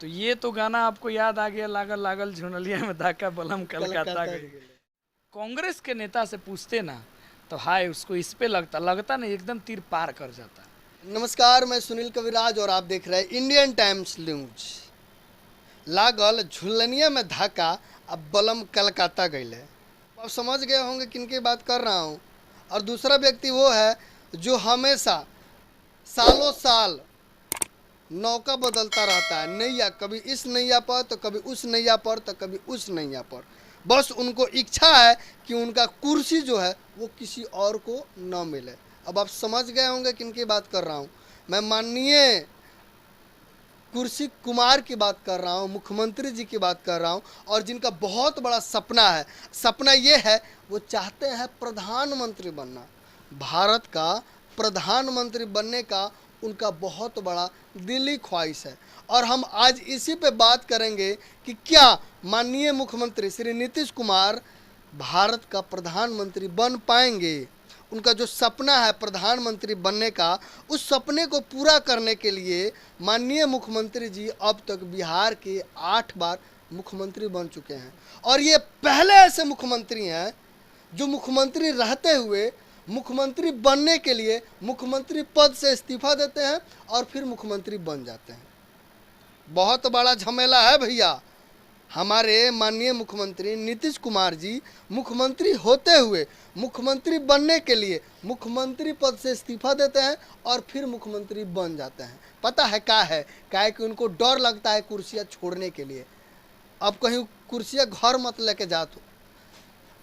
तो ये तो गाना आपको याद आ गया, लागल लागल झुनलिया में धाका बलम कलकत्ता गई। कांग्रेस के नेता से पूछते ना तो हाय उसको इस पे लगता नहीं, एकदम तीर पार कर जाता। नमस्कार, मैं सुनील कविराज और आप देख रहे हैं इंडियन टाइम्स न्यूज। लागल झुलनिया में धाका अब बलम कलकत्ता गईले। आप समझ गए होंगे किनकी बात कर रहा हूँ। और दूसरा व्यक्ति वो है जो हमेशा सालों साल नौका बदलता रहता है, नैया कभी इस नैया पर तो कभी उस नैया पर तो कभी उस नैया पर। बस उनको इच्छा है कि उनका कुर्सी जो है वो किसी और को न मिले। अब आप समझ गए होंगे किनकी बात कर रहा हूँ। मैं माननीय कुर्सी कुमार की बात कर रहा हूँ, मुख्यमंत्री जी की बात कर रहा हूँ, और जिनका बहुत बड़ा सपना है। सपना ये है, वो चाहते हैं प्रधानमंत्री बनना। भारत का प्रधानमंत्री बनने का उनका बहुत बड़ा दिली ख्वाहिश है। और हम आज इसी पे बात करेंगे कि क्या माननीय मुख्यमंत्री श्री नीतीश कुमार भारत का प्रधानमंत्री बन पाएंगे। उनका जो सपना है प्रधानमंत्री बनने का, उस सपने को पूरा करने के लिए माननीय मुख्यमंत्री जी अब तक बिहार के 8 बार मुख्यमंत्री बन चुके हैं। और ये पहले ऐसे मुख्यमंत्री हैं जो मुख्यमंत्री रहते हुए मुख्यमंत्री बनने के लिए मुख्यमंत्री पद से इस्तीफा देते हैं और फिर मुख्यमंत्री बन जाते हैं। बहुत बड़ा झमेला है भैया। हमारे माननीय मुख्यमंत्री नीतीश कुमार जी मुख्यमंत्री होते हुए मुख्यमंत्री बनने के लिए मुख्यमंत्री पद से इस्तीफा देते हैं और फिर मुख्यमंत्री बन जाते हैं। पता है क्या है? क्या है कि उनको डर लगता है कुर्सियाँ छोड़ने के लिए। अब कहीं कुर्सियाँ घर मत लेके जाते हो,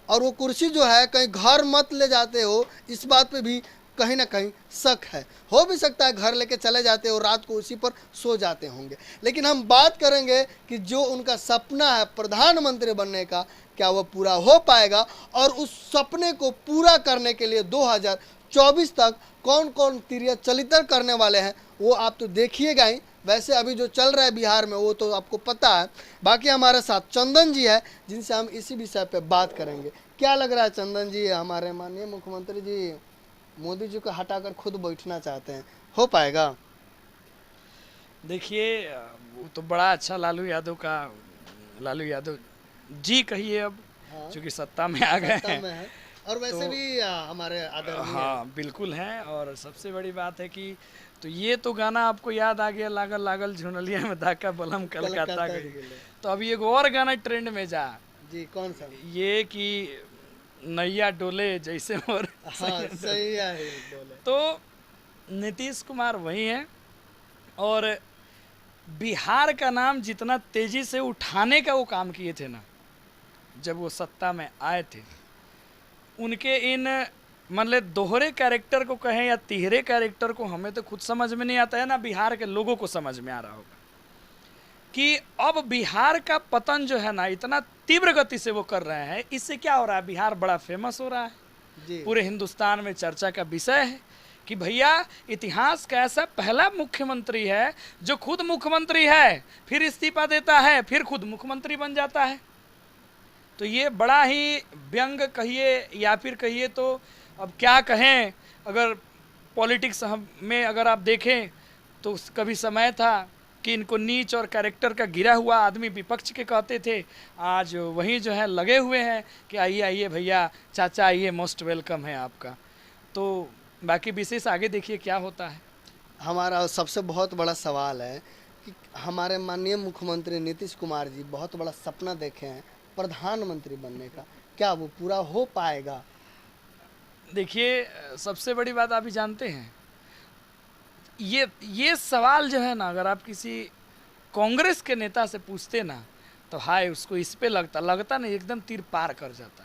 और वो कुर्सी जो है कहीं घर मत ले जाते हो, इस बात पे भी कहीं ना कहीं शक है। हो भी सकता है घर लेके चले जाते हो, रात को उसी पर सो जाते होंगे। लेकिन हम बात करेंगे कि जो उनका सपना है प्रधानमंत्री बनने का, क्या वो पूरा हो पाएगा, और उस सपने को पूरा करने के लिए 2024 तक कौन कौन तिरिया चलितर करने वाले हैं वो आप तो देखिएगा ही। वैसे अभी जो चल रहा है बिहार में वो तो आपको पता है। बाकी हमारे साथ चंदन जी है जिनसे हम इसी विषय पे बात करेंगे। क्या लग रहा है चंदन जी, हमारे माननीय मुख्यमंत्री जी मोदी जी को हटाकर खुद बैठना चाहते हैं, हो पाएगा? देखिए वो तो बड़ा अच्छा लालू यादव जी कहिए अब, हाँ, चूंकि सत्ता में आ गए सत्ता हैं। में है और वैसे तो भी हमारे आदरणीय हाँ बिल्कुल हैं। और सबसे बड़ी बात है कि तो ये तो गाना आपको याद आ गया, लागल लागल झुनलिया में धाका बलम कलकत्ता गई। तो अभी एक और गाना ट्रेंड में जा जी, कौन सा? ये कि नैया डोले जैसे मोर हाँ, सही है बोले। तो नीतीश कुमार वही हैं। और बिहार का नाम जितना तेजी से उठाने का वो काम किए थे ना जब वो सत्ता में आए थे, उनके इन मतलब दोहरे कैरेक्टर को कहें या तिहरे कैरेक्टर को, हमें तो खुद समझ में नहीं आता है ना, बिहार के लोगों को समझ में आ रहा होगा कि अब बिहार का पतन जो है ना इतना तीव्र गति से वो कर रहे हैं। इससे क्या हो रहा है, बिहार बड़ा फेमस हो रहा है जी, पूरे हिंदुस्तान में, चर्चा का विषय है कि भैया इतिहास का ऐसा पहला मुख्यमंत्री है जो खुद मुख्यमंत्री है, फिर इस्तीफा देता है, फिर खुद मुख्यमंत्री बन जाता है। तो ये बड़ा ही व्यंग कहिए या फिर कहिए तो अब क्या कहें, अगर पॉलिटिक्स में अगर आप देखें तो कभी समय था कि इनको नीच और कैरेक्टर का गिरा हुआ आदमी विपक्ष के कहते थे, आज वहीं जो है लगे हुए हैं कि आइए आइए भैया, चाचा आइए, मोस्ट वेलकम है आपका। तो बाकी विशेष आगे देखिए क्या होता है। हमारा सबसे बहुत बड़ा सवाल है कि हमारे माननीय मुख्यमंत्री नीतीश कुमार जी बहुत बड़ा सपना देखे हैं प्रधानमंत्री बनने का, क्या वो पूरा हो पाएगा? देखिए सबसे बड़ी बात आप ही जानते हैं, ये सवाल जो है ना अगर आप किसी कांग्रेस के नेता से पूछते ना तो हाय उसको इस पे लगता नहीं, एकदम तीर पार कर जाता।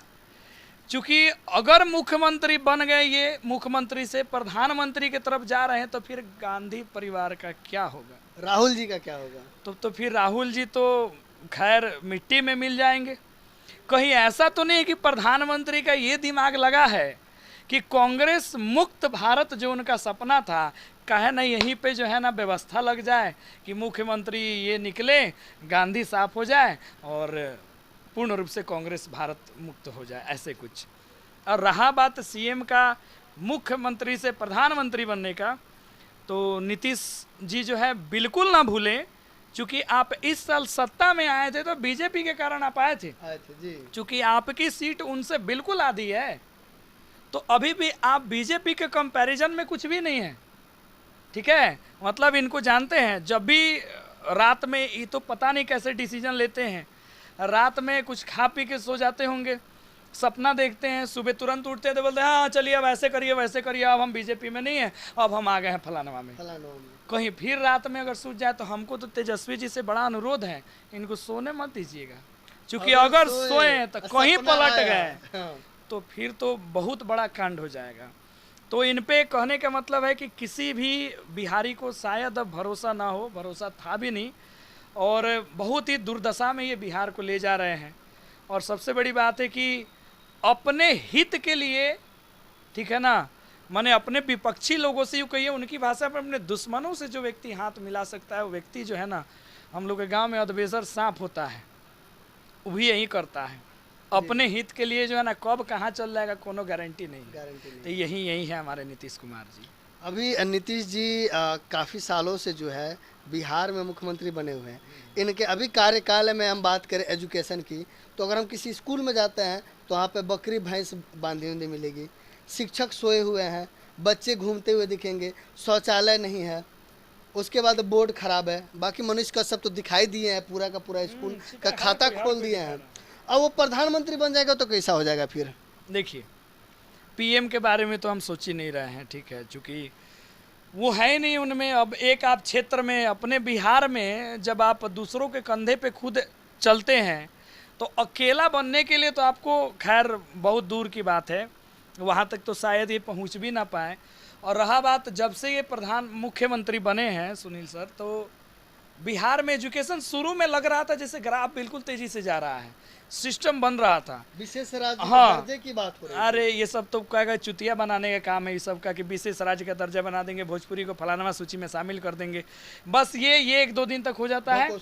क्योंकि अगर मुख्यमंत्री बन गए, ये मुख्यमंत्री से प्रधानमंत्री की तरफ जा रहे हैं, तो फिर गांधी परिवार का क्या होगा, राहुल जी का क्या होगा? तो फिर राहुल जी तो खैर मिट्टी में मिल जाएंगे। कहीं ऐसा तो नहीं है कि प्रधानमंत्री का ये दिमाग लगा है कि कांग्रेस मुक्त भारत जो उनका सपना था, कहे ना यहीं पे जो है ना व्यवस्था लग जाए कि मुख्यमंत्री ये निकले, गांधी साफ हो जाए और पूर्ण रूप से कांग्रेस भारत मुक्त हो जाए, ऐसे कुछ। और रहा बात सीएम का मुख्यमंत्री से प्रधानमंत्री बनने का, तो नीतीश जी जो है बिल्कुल ना भूलें चूंकि आप इस साल सत्ता में आए थे तो बीजेपी के कारण आप आए थे, जी। चूंकि आपकी सीट उनसे बिल्कुल आधी है, तो अभी भी आप बीजेपी के कंपैरिजन में कुछ भी नहीं है। ठीक है, मतलब इनको जानते हैं, जब भी रात में, ये तो पता नहीं कैसे डिसीजन लेते हैं, रात में कुछ खा पी के सो जाते होंगे, सपना देखते हैं, सुबह तुरंत उठते हैं तो बोलते हैं हाँ चलिए अब ऐसे करिए वैसे करिए, अब हम बीजेपी में नहीं है, अब हम आ गए हैं फलानवा में। कहीं फिर रात में अगर सूझ जाए तो हमको तो तेजस्वी जी से बड़ा अनुरोध है, इनको सोने मत दीजिएगा, क्योंकि अगर सोए तो कहीं पलट गए तो फिर तो बहुत बड़ा कांड हो जाएगा। तो इन पे कहने का मतलब है कि किसी भी बिहारी को शायद अब भरोसा ना हो, भरोसा था भी नहीं, और बहुत ही दुर्दशा में ये बिहार को ले जा रहे हैं। और सबसे बड़ी बात है कि अपने हित के लिए, ठीक है ना, माने अपने विपक्षी लोगों से यूँ कहिए, उनकी भाषा में अपने दुश्मनों से जो व्यक्ति हाथ मिला सकता है वो व्यक्ति जो है ना, हम लोग के गांव में अधबेसर सांप होता है, वो भी यही करता है। अपने हित के लिए जो है ना, कब कहाँ चल जाएगा कोनो गारंटी नहीं। तो यही है हमारे नीतीश कुमार जी। अभी नीतीश जी काफ़ी सालों से जो है बिहार में मुख्यमंत्री बने हुए हैं। इनके अभी कार्यकाल में हम बात करें एजुकेशन की, तो अगर हम किसी स्कूल में जाते हैं तो वहाँ पे बकरी भैंस बांधी हुई मिलेगी, शिक्षक सोए हुए हैं, बच्चे घूमते हुए दिखेंगे, शौचालय नहीं है, उसके बाद बोर्ड खराब है, बाकी मनुष्य का सब तो दिखाई दिए हैं, पूरा का पूरा स्कूल का खाता खोल दिए हैं। अब वो प्रधानमंत्री बन जाएगा तो कैसा हो जाएगा फिर? देखिए, पीएम के बारे में तो हम सोच ही नहीं रहे हैं, ठीक है, क्योंकि वो है ही नहीं उनमें। अब एक आप क्षेत्र में, अपने बिहार में जब आप दूसरों के कंधे पे खुद चलते हैं तो अकेला बनने के लिए तो आपको खैर बहुत दूर की बात है, वहाँ तक तो शायद ये पहुँच भी ना पाए। और रहा बात, जब से ये मुख्यमंत्री बने हैं सुनील सर, तो बिहार में एजुकेशन शुरू में लग रहा था जैसे ग्राफ बिल्कुल तेजी से जा रहा है, सिस्टम बन रहा था, विशेष राज्य हाँ, दर्जे की बात हो रही है। अरे ये सब तो कहेगा चुतिया बनाने का काम है ये सब का, कि विशेष राज्य का दर्जा बना देंगे, भोजपुरी को फलाना सूची में शामिल कर देंगे, बस ये 1-2 दिन तक हो जाता है,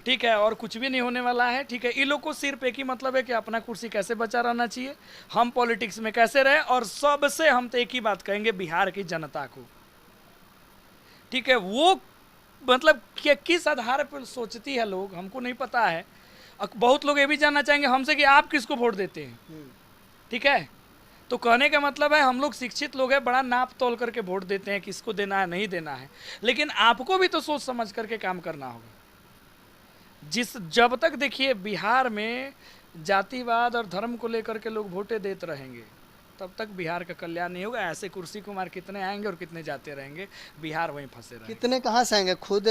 ठीक है, और कुछ भी नहीं होने वाला है। ठीक है, इन लोग को सिर्फ एक ही मतलब है कि अपना कुर्सी कैसे बचा रहना चाहिए, हम पॉलिटिक्स में कैसे रहे, और सबसे हम तो एक ही बात कहेंगे, बिहार की जनता को, ठीक है, वो मतलब किस आधार पर सोचती है लोग हमको नहीं पता है। बहुत लोग ये भी जानना चाहेंगे हमसे कि आप किसको वोट देते हैं, ठीक है, तो कहने का मतलब है हम लोग शिक्षित लोग हैं, बड़ा नाप तोल करके वोट देते हैं किसको देना है नहीं देना है, लेकिन आपको भी तो सोच समझ करके काम करना होगा। जब तक देखिए बिहार में जातिवाद और धर्म को लेकर के लोग वोटें देते रहेंगे तब तक बिहार का कल्याण नहीं होगा। ऐसे कुर्सी कुमार कितने आएंगे और कितने जाते रहेंगे, बिहार वहीं फंसे रहेंगे। कितने कहाँ से आएंगे, खुद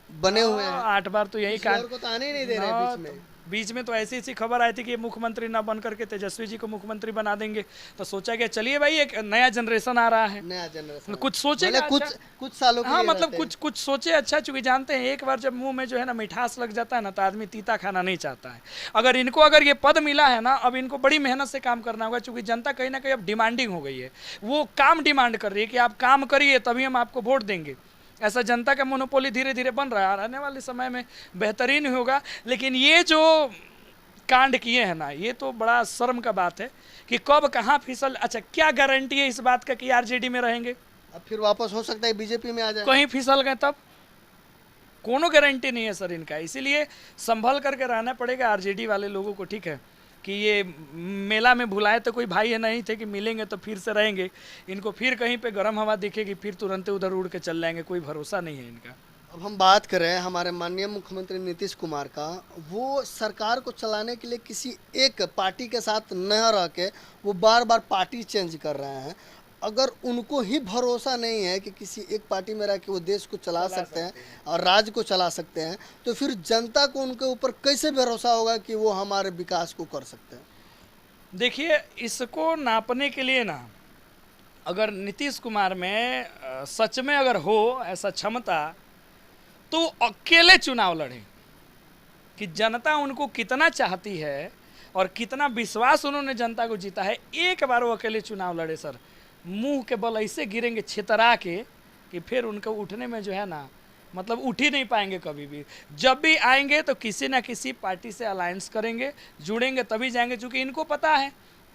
बने हुए हैं 8 बार तो यही काम को तो आने ही नहीं दे रहे। बीच में तो ऐसी खबर आई थी कि मुख्यमंत्री ना बन करके तेजस्वी जी को मुख्यमंत्री बना देंगे, तो सोचा गया चलिए भाई एक नया जनरेशन आ रहा है, नया जनरेशन कुछ सोचेगा, कुछ सालों हाँ, मतलब कुछ सोचे अच्छा, चूंकि जानते हैं एक बार जब मुंह में जो है ना मिठास लग जाता है ना तो आदमी तीता खाना नहीं चाहता है। अगर ये पद मिला है ना, अब इनको बड़ी मेहनत से काम करना होगा, क्योंकि जनता कहीं ना कहीं अब डिमांडिंग हो गई है, वो काम डिमांड कर रही है कि आप काम करिए तभी हम आपको वोट देंगे। ऐसा जनता का मोनोपोली धीरे धीरे बन रहा है, आने वाले समय में बेहतरीन होगा। लेकिन ये जो कांड किए हैं ना, ये तो बड़ा शर्म का बात है कि कब कहाँ फिसल। अच्छा, क्या गारंटी है इस बात का कि आरजेडी में रहेंगे? अब फिर वापस हो सकता है बीजेपी में आ जाए, कहीं फिसल गए तब कोनो गारंटी नहीं है सर इनका। इसीलिए संभल करके रहना पड़ेगा आरजेडी वाले लोगों को, ठीक है, कि ये मेला में भुलाए तो कोई भाई है नहीं थे कि मिलेंगे तो फिर से रहेंगे, इनको फिर कहीं पे गर्म हवा दिखेगी फिर तुरंत उधर उड़ के चल जाएंगे, कोई भरोसा नहीं है इनका। अब हम बात कर रहे हैं हमारे माननीय मुख्यमंत्री नीतीश कुमार का, वो सरकार को चलाने के लिए किसी एक पार्टी के साथ न रह के वो बार बार पार्टी चेंज कर रहे हैं। अगर उनको ही भरोसा नहीं है कि किसी एक पार्टी में रह के वो देश को चला सकते हैं और राज्य को चला सकते हैं, तो फिर जनता को उनके ऊपर कैसे भरोसा होगा कि वो हमारे विकास को कर सकते हैं? देखिए, इसको नापने के लिए ना, अगर नीतीश कुमार में सच में अगर हो ऐसा क्षमता तो अकेले चुनाव लड़े कि जनता उनको कितना चाहती है और कितना विश्वास उन्होंने जनता को जीता है। एक बार वो अकेले चुनाव लड़े सर, मुंह के बल ऐसे गिरेंगे छितरा के कि फिर उनको उठने में जो है ना, मतलब उठ ही नहीं पाएंगे कभी भी। जब भी आएंगे तो किसी ना किसी पार्टी से अलायंस करेंगे, जुड़ेंगे तभी जाएंगे, क्योंकि इनको पता है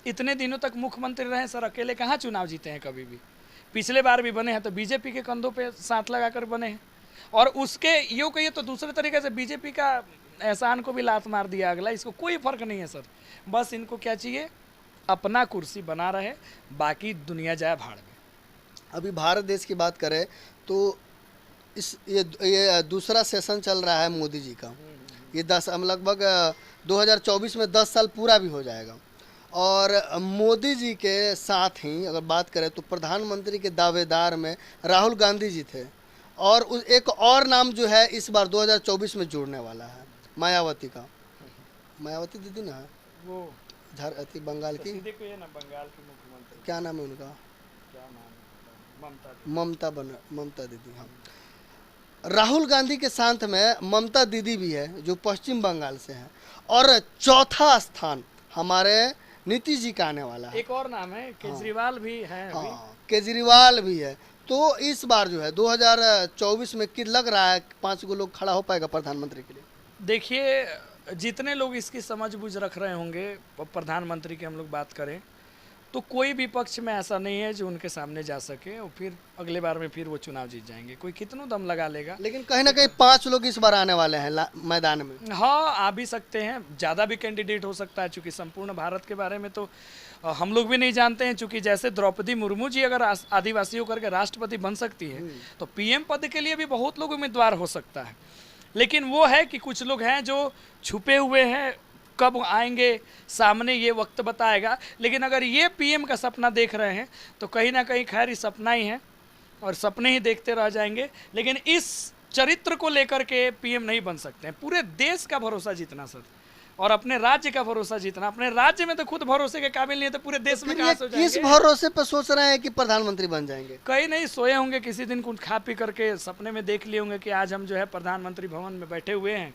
इतने दिनों तक मुख्यमंत्री रहे सर, अकेले कहाँ चुनाव जीते हैं कभी भी। पिछले बार भी बने हैं तो बीजेपी के कंधों पे साथ लगा कर बने हैं, और उसके यूँ कहिए तो दूसरे तरीके से बीजेपी का एहसान को भी लात मार दिया अगला, इसको कोई फर्क नहीं है सर। बस इनको क्या चाहिए, अपना कुर्सी बना रहे, बाकी दुनिया जाए भाड़ में। अभी भारत देश की बात करें तो ये दूसरा सेशन चल रहा है मोदी जी का। ये लगभग 2024 में 10 साल पूरा भी हो जाएगा। और मोदी जी के साथ ही अगर बात करें तो प्रधानमंत्री के दावेदार में राहुल गांधी जी थे, और एक और नाम जो है इस बार 2024 में जुड़ने वाला है, मायावती का। मायावती दीदी ना है वो झारखंड बंगाल की, सीधे को ये ना बंगाल की मुख्यमंत्री, क्या नाम है उनका, क्या नाम है, ममता दीदी। हाँ, राहुल गांधी के साथ में ममता दीदी भी है जो पश्चिम बंगाल से है, और चौथा स्थान हमारे नीतीश जी का आने वाला है। एक और नाम है केजरीवाल भी है अभी। हाँ, केजरीवाल भी है। तो इस बार जो है 2024 में कि लग रहा है 5 गो लोग खड़ा हो पाएगा प्रधानमंत्री के लिए। देखिए, जितने लोग इसकी समझ बूझ रख रहे होंगे, प्रधानमंत्री की हम लोग बात करें तो कोई भी पक्ष में ऐसा नहीं है जो उनके सामने जा सके और फिर अगले बार में फिर वो चुनाव जीत जाएंगे। कोई कितनों दम लगा लेगा, लेकिन कहीं ना कहीं 5 लोग इस बार आने वाले हैं मैदान में। हाँ, आ भी सकते हैं, ज़्यादा भी कैंडिडेट हो सकता है, चूँकि संपूर्ण भारत के बारे में तो हम लोग भी नहीं जानते हैं। चूँकि जैसे द्रौपदी मुर्मू जी अगर आदिवासी होकर के राष्ट्रपति बन सकती है तो पीएम पद के लिए भी बहुत लोग उम्मीदवार हो सकता है। लेकिन वो है कि कुछ लोग हैं जो छुपे हुए हैं, कब आएंगे सामने ये वक्त बताएगा। लेकिन अगर ये पीएम का सपना देख रहे हैं तो कहीं ना कहीं खैर ये सपना ही है और सपने ही देखते रह जाएंगे। लेकिन इस चरित्र को लेकर के पीएम नहीं बन सकते हैं। पूरे देश का भरोसा जीतना सर, और अपने राज्य का भरोसा जीतना। अपने राज्य में तो खुद भरोसे के काबिल नहीं है तो पूरे देश में कहाँ से हो जाएंगे? किस भरोसे पे सोच रहे हैं कि प्रधानमंत्री बन जाएंगे? कहीं नहीं सोए होंगे, किसी दिन कुछ खा पी करके सपने में देख लिए होंगे कि आज हम जो है प्रधानमंत्री भवन में बैठे हुए हैं,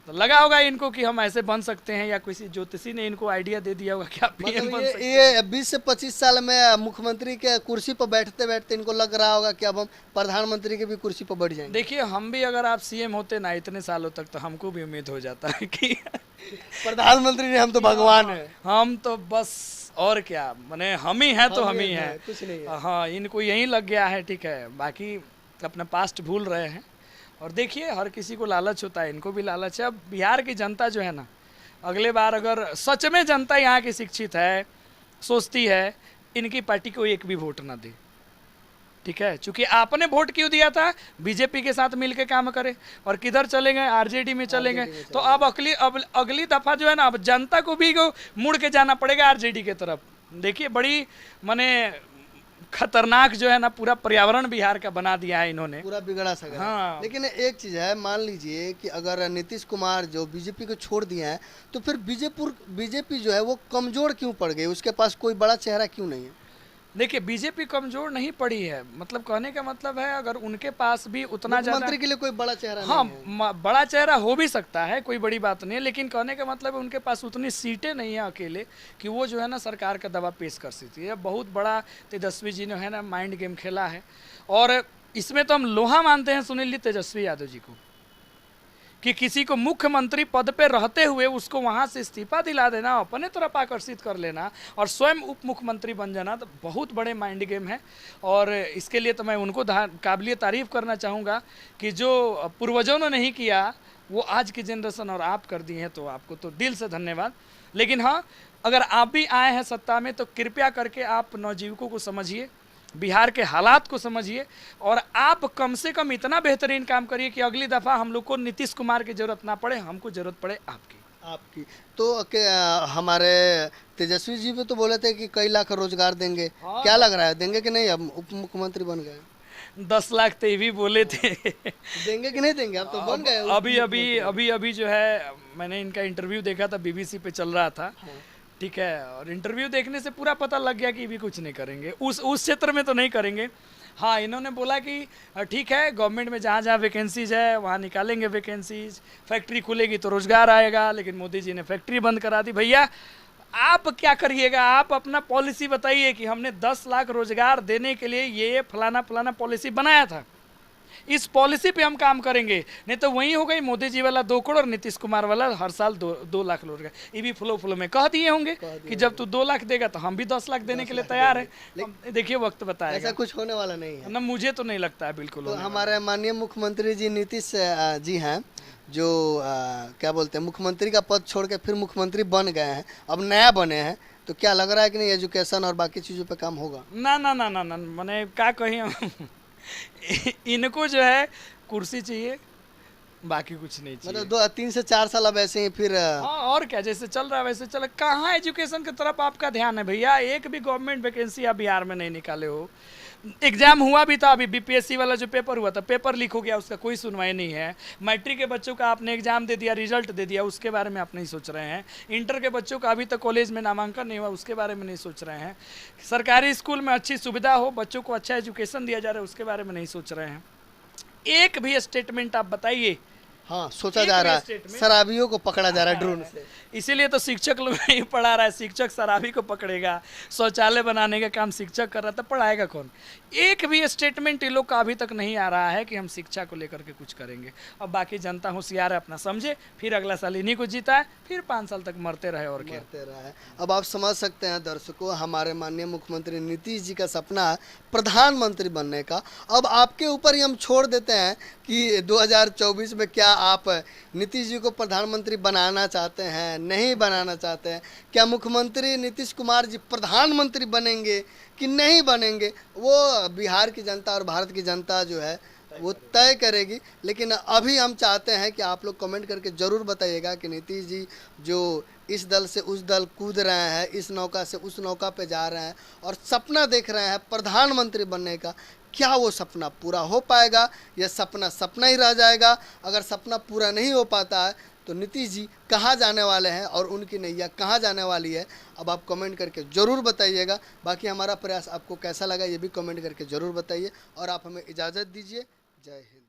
तो लगा होगा इनको कि हम ऐसे बन सकते हैं, या किसी ज्योतिषी ने इनको आइडिया दे दिया होगा कि आप पीएम बन सकते हैं। ये 20 से 25 साल में मुख्यमंत्री के कुर्सी पर बैठते बैठते इनको लग रहा होगा कि अब हम प्रधानमंत्री की भी कुर्सी पर बैठ जाएंगे। देखिए, हम भी अगर आप सीएम होते ना इतने सालों तक तो हमको भी उम्मीद हो जाता है कि प्रधानमंत्री ने हम तो भगवान है, हम तो बस और क्या, माने हम ही हैं तो हम ही हैं, कुछ नहीं है। हाँ, इनको यही लग गया है, ठीक है, बाकी अपना पास्ट भूल रहे हैं। और देखिए, हर किसी को लालच होता है, इनको भी लालच है। अब बिहार की जनता जो है ना, अगले बार अगर सच में जनता यहाँ की शिक्षित है, सोचती है, इनकी पार्टी को एक भी वोट ना दे, ठीक है, क्योंकि आपने वोट क्यों दिया था, बीजेपी के साथ मिलके काम करे, और किधर चले गए, आरजेडी में चले गए। तो अब अगली दफा जो है ना, अब जनता को भी मुड़ के जाना पड़ेगा आरजेडी के तरफ। देखिए, बड़ी माने खतरनाक जो है ना पूरा पर्यावरण बिहार का बना दिया है इन्होंने, पूरा बिगड़ा सका। हाँ। लेकिन एक चीज है, मान लीजिए कि अगर नीतीश कुमार जो बीजेपी को छोड़ दिए हैं तो फिर बीजेपी जो है वो कमजोर क्यों पड़ गई? उसके पास कोई बड़ा चेहरा क्यों नहीं है? देखिए, बीजेपी कमजोर नहीं पड़ी है, मतलब कहने का मतलब है अगर उनके पास भी उतना ज्यादा, मुख्यमंत्री के लिए कोई बड़ा चेहरा हाँ, नहीं है। बड़ा चेहरा हो भी सकता है, कोई बड़ी बात नहीं है, लेकिन कहने का मतलब है उनके पास उतनी सीटें नहीं है अकेले कि वो जो है ना सरकार का दबाव पेश कर सकती है। बहुत बड़ा तेजस्वी जी ने है ना माइंड गेम खेला है, और इसमें तो हम लोहा मानते हैं सुनील जी तेजस्वी यादव जी को, कि किसी को मुख्यमंत्री पद पे रहते हुए उसको वहाँ से इस्तीफा दिला देना, अपने तरफ आकर्षित कर लेना और स्वयं उप मुख्यमंत्री बन जाना, तो बहुत बड़े माइंड गेम है। और इसके लिए तो मैं उनको काबिलियत तारीफ़ करना चाहूँगा कि जो पूर्वजों ने नहीं किया वो आज की जनरेशन और आप कर दी हैं, तो आपको तो दिल से धन्यवाद। लेकिन हाँ, अगर आप भी आए हैं सत्ता में तो कृपया करके आप नवजीविकों को समझिए, बिहार के हालात को समझिए, और आप कम से कम इतना बेहतरीन काम करिए कि अगली दफ़ा हम लोग को नीतीश कुमार की ज़रूरत ना पड़े, हमको ज़रूरत पड़े आपकी। तो हमारे तेजस्वी जी भी तो बोले थे कि कई लाख रोजगार देंगे। हाँ। क्या लग रहा है, देंगे कि नहीं? अब उप मुख्यमंत्री बन गए, 10 लाख तो ये भी बोले थे देंगे कि नहीं देंगे? अब तो बन गए। अभी जो है, मैंने इनका इंटरव्यू देखा था, बीबीसी पे चल रहा था, ठीक है, और इंटरव्यू देखने से पूरा पता लग गया कि भी कुछ नहीं करेंगे, उस क्षेत्र में तो नहीं करेंगे। हाँ, इन्होंने बोला कि ठीक है, गवर्नमेंट में जहाँ जहाँ वैकेंसीज है वहाँ निकालेंगे वैकेंसीज, फैक्ट्री खुलेगी तो रोजगार आएगा। लेकिन मोदी जी ने फैक्ट्री बंद करा दी। भैया, आप क्या करिएगा? आप अपना पॉलिसी बताइए कि हमने 10 लाख रोजगार देने के लिए ये फलाना फलाना पॉलिसी बनाया था, इस पॉलिसी पे हम काम करेंगे। नहीं तो वही हो गई मोदी जी वाला 2 करोड़, नीतीश कुमार वाला हर साल 2 लाख लौट गए। ये भी फ्लो फ्लो में कह दिए होंगे कि जब तू 2 लाख देगा तो हम भी 10 लाख देने के लिए तैयार है। अब देखिए वक्त बताएगा। ऐसा कुछ होने वाला नहीं है। ना मुझे तो नहीं लगता है बिल्कुल तो होने वाला। हमारे माननीय मुख्यमंत्री जी नीतीश जी हैं, जो क्या बोलते हैं, मुख्यमंत्री का पद छोड़ के फिर मुख्यमंत्री बन गए हैं, अब नया बने हैं, तो क्या लग रहा है कि नहीं एजुकेशन और बाकी चीज़ों पे काम होगा? ना ना ना ना ना मैंने क्या कही हम इनको जो है कुर्सी चाहिए, बाकी कुछ नहीं चाहिए। मतलब 2 3 से 4 साल अब ऐसे ही फिर हाँ और क्या, जैसे चल रहा है वैसे चल। कहाँ एजुकेशन की तरफ आपका ध्यान है भैया? एक भी गवर्नमेंट वैकेंसी आप बिहार में नहीं निकाले हो। एग्जाम हुआ भी था, अभी बीपीएससी वाला जो पेपर हुआ था, पेपर लीक हो गया, उसका कोई सुनवाई नहीं है। मैट्रिक के बच्चों का आपने एग्जाम दे दिया, रिजल्ट दे दिया, उसके बारे में आप नहीं सोच रहे हैं। इंटर के बच्चों का अभी तक कॉलेज में नामांकन नहीं हुआ, उसके बारे में नहीं सोच रहे हैं। सरकारी स्कूल में अच्छी सुविधा हो, बच्चों को अच्छा एजुकेशन दिया जा रहा है, उसके बारे में नहीं सोच रहे हैं। एक भी स्टेटमेंट आप बताइए। हाँ, सोचा एक जा भी रहा है स्टेटमेंट। शराबियों को पकड़ा जा रहा है ड्रोन से। इसीलिए तो शिक्षक लोग नहीं पढ़ा रहा है। शिक्षक शराबी को पकड़ेगा, शौचालय बनाने का काम शिक्षक कर रहा था, पढ़ाएगा कौन? एक भी स्टेटमेंट इन लोग का अभी तक नहीं आ रहा है कि हम शिक्षा को लेकर के कुछ करेंगे। अब बाकी जनता होशियार है, अपना समझे, फिर अगला साल इन्हीं को जीता है, फिर 5 साल तक मरते रहे और क्या। मरते रहा है। अब आप समझ सकते हैं दर्शकों, हमारे माननीय मुख्यमंत्री नीतीश जी का सपना है प्रधानमंत्री बनने का। अब आपके ऊपर ही हम छोड़ देते हैं कि 2024 में क्या आप नीतीश जी को प्रधानमंत्री बनाना चाहते हैं, नहीं बनाना चाहते हैं? क्या मुख्यमंत्री नीतीश कुमार जी प्रधानमंत्री बनेंगे कि नहीं बनेंगे, वो बिहार की जनता और भारत की जनता जो है वो तय करेगी। लेकिन अभी हम चाहते हैं कि आप लोग कमेंट करके ज़रूर बताइएगा कि नीतीश जी जो इस दल से उस दल कूद रहे हैं, इस नौका से उस नौका पे जा रहे हैं और सपना देख रहे हैं प्रधानमंत्री बनने का, क्या वो सपना पूरा हो पाएगा या सपना सपना ही रह जाएगा? अगर सपना पूरा नहीं हो पाता है तो नीतीश जी कहाँ जाने वाले हैं और उनकी नैया कहाँ जाने वाली है? अब आप कमेंट करके ज़रूर बताइएगा। बाकी हमारा प्रयास आपको कैसा लगा ये भी कमेंट करके ज़रूर बताइए और आप हमें इजाज़त दीजिए। जय हिंद।